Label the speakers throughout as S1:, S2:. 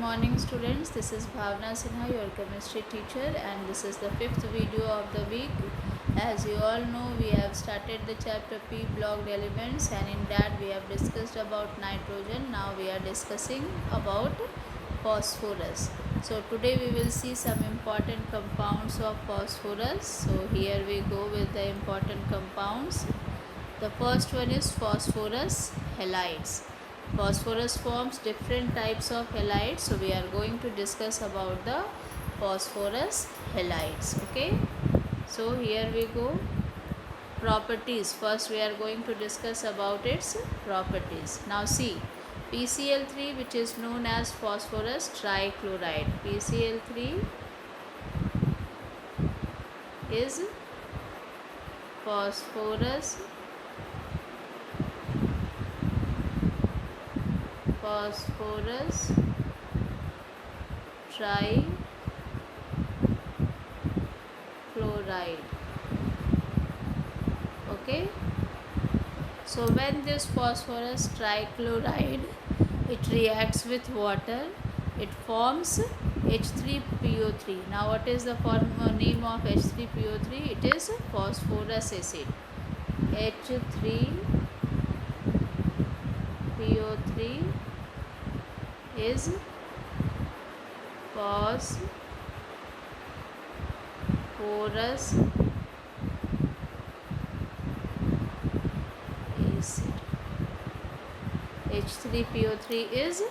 S1: Morning students, this is Bhavna Sinha, your chemistry teacher, and this is the fifth video of the week. As you all know, we have started the chapter P blocked elements, and in that we have discussed about nitrogen. Now we are discussing about phosphorus. So today we will see some important compounds of phosphorus. So here we go with the important compounds. The first one is phosphorus halides. Phosphorus forms different types of halides, so we are going to discuss about the phosphorus halides. Okay, so here we go. Properties. First we are going to discuss about its properties. Now see, PCl3, which is known as phosphorus trichloride. PCl3 is phosphorus trichloride. Okay, so when this phosphorus trichloride it reacts with water, it forms H3PO3. Now what is the name of H3PO3? It is phosphorus acid. H3PO3 is phosphorus acid. H3PO3 is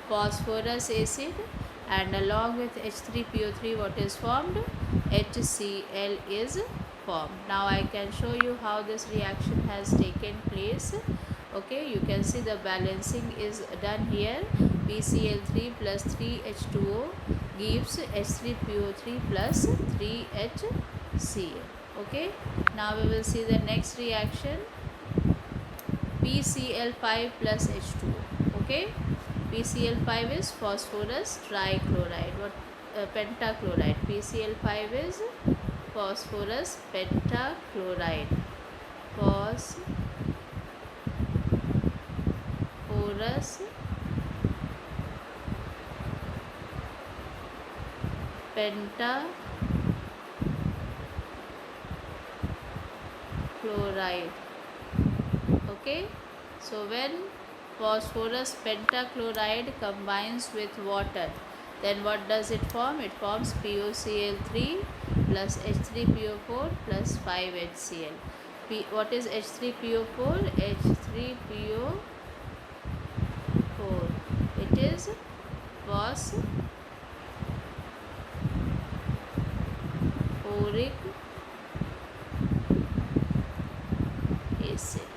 S1: phosphorus acid, and along with H3PO3 what is formed? HCl is formed. Now I can show you how this reaction has taken place. Okay, you can see the balancing is done here. PCl3 plus 3H2O gives H3PO3 plus 3HCl. Okay, now we will see the next reaction. PCl5 plus H2O. Okay, PCl5 is phosphorus trichloride. What pentachloride? PCl5 is phosphorus pentachloride. Phosphorus pentachloride. Okay, so when phosphorus pentachloride combines with water, then what does it form? It forms POCl3 plus H3PO4 plus 5HCl. What is H3PO4? H3PO4. It is phosphoric acid.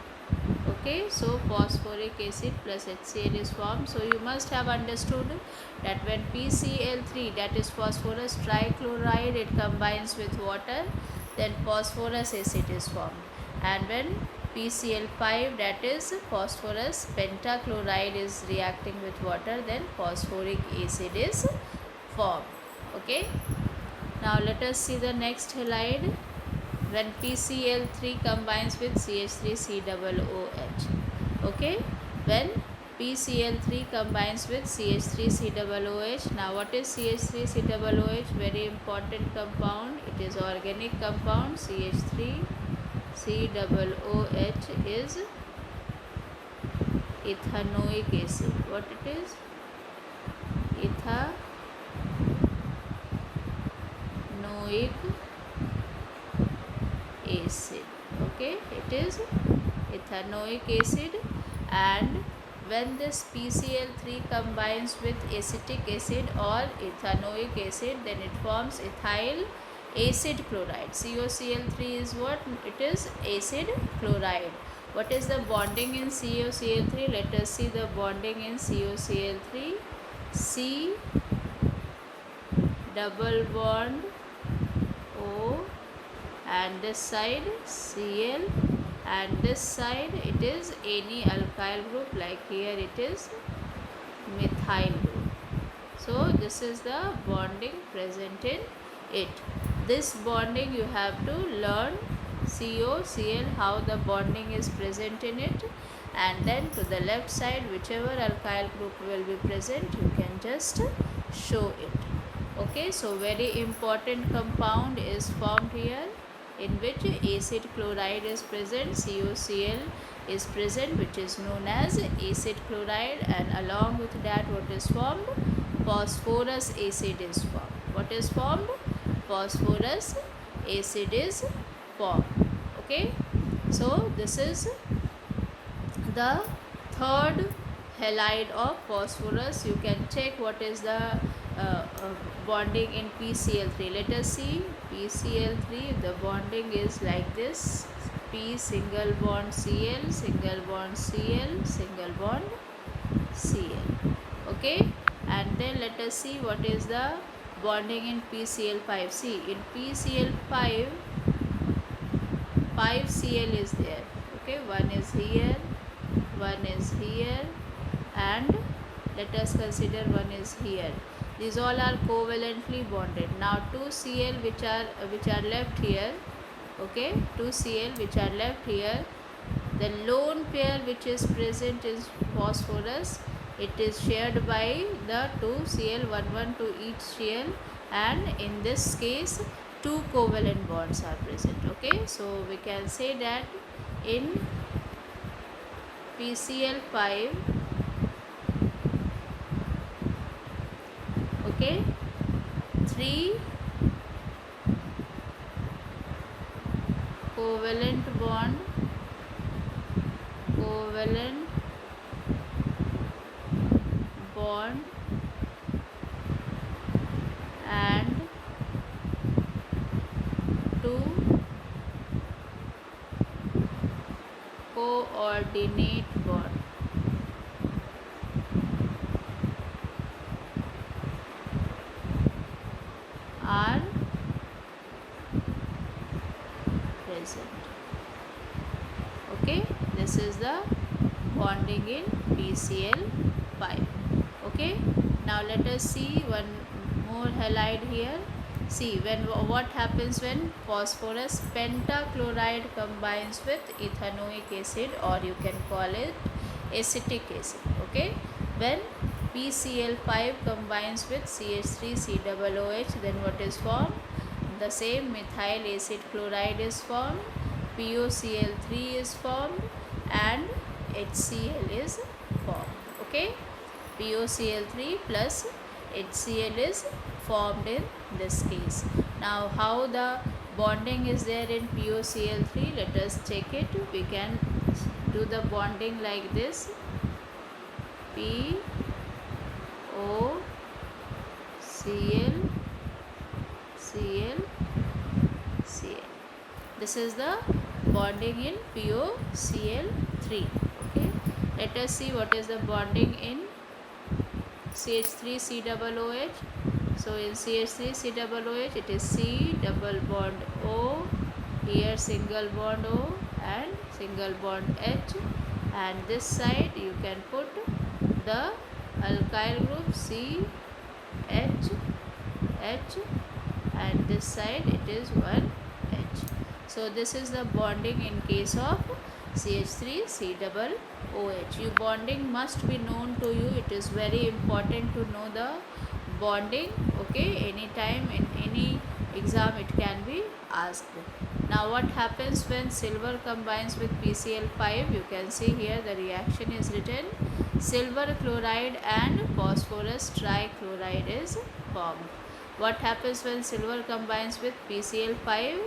S1: Okay, so phosphoric acid plus HCl is formed. So you must have understood that when PCl3, that is phosphorus trichloride, it combines with water, then phosphorus acid is formed. And when PCl5, that is phosphorus pentachloride, is reacting with water, then phosphoric acid is formed. Okay, now let us see the next halide. When PCl3 combines with CH3COOH. Okay, when PCl3 combines with CH3COOH. Now what is CH3COOH? Very important compound. It is organic compound. CH3COOH is ethanoic acid. What it is? Ethanoic acid. Okay, it is ethanoic acid, and when this PCl3 combines with acetic acid or ethanoic acid, then it forms ethyl acid chloride. COCl3 is what? It is acid chloride. What is the bonding in COCl3? Let us see the bonding in COCl3. C double bond O, and this side Cl, and this side it is any alkyl group, like here it is methyl group. So this is the bonding present in it. This bonding you have to learn COCl, how the bonding is present in it, and then to the left side whichever alkyl group will be present you can just show it. Okay, so very important compound is formed here, in which acid chloride is present, COCl is present, which is known as acid chloride, and along with that what is formed? Phosphorus acid is formed. What is formed? Phosphorus acid is formed. Okay, so this is the third halide of phosphorus. You can check what is the bonding in PCl3. Let us see PCl3. The bonding is like this: P single bond Cl, single bond Cl, single bond Cl. Okay, and then let us see what is the bonding in PCl5. See, in PCl5, 5 Cl is there. Okay, one is here, one is here, and let us consider one is here. These all are covalently bonded. Now 2 Cl which are left here. Okay, 2 Cl which are left here. The lone pair which is present is phosphorus. It is shared by the 2 Cl, 1 to each Cl, and in this case 2 covalent bonds are present. Okay, so we can say that in PCl5, okay, 3 covalent bond and 2 coordinate bond. Are present. Okay, this is the bonding in PCl5. Okay, now let us see one more halide here. See, what happens when phosphorus pentachloride combines with ethanoic acid, or you can call it acetic acid. Okay, when PCl5 combines with CH3COOH, then what is formed? The same methyl acid chloride is formed, POCl3 is formed, and HCl is formed. Okay, POCl3 plus HCl is formed in this case. Now how the bonding is there in POCl3? Let us check it. We can do the bonding like this: POCl, Cl, Cl. This is the bonding in POCl3. Okay, let us see what is the bonding in CH3COOH. So in CH3COOH, it is C double bond O, here single bond O and single bond H, and this side you can put the alkyl group C H H, and this side it is 1 H. So this is the bonding in case of CH3COOH. Your bonding must be known to you. It is very important to know the bonding. Okay, anytime in any exam it can be asked. Now what happens when silver combines with PCl5? You can see here the reaction is written: silver chloride and phosphorus trichloride is formed. What happens when silver combines with PCl5?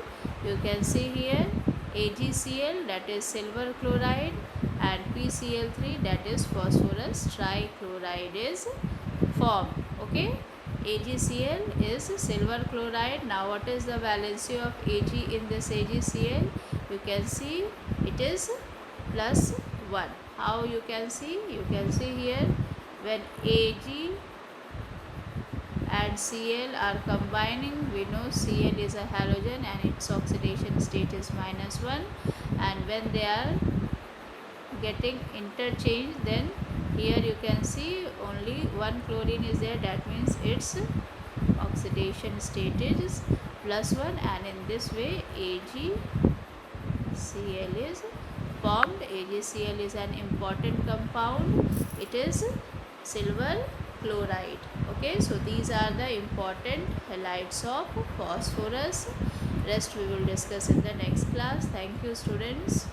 S1: You can see here AgCl, that is silver chloride, and PCl3, that is phosphorus trichloride is formed. Okay, AgCl is silver chloride. Now what is the valency of Ag in this AgCl? You can see it is +1. How you can see? You can see here when Ag and Cl are combining, we know Cl is a halogen and its oxidation state is -1, and when they are getting interchanged, then here you can see only one chlorine is there. That means its oxidation state is +1, and in this way AgCl is formed. AgCl is an important compound. It is silver chloride. Okay, so these are the important halides of phosphorus. Rest we will discuss in the next class. Thank you, students.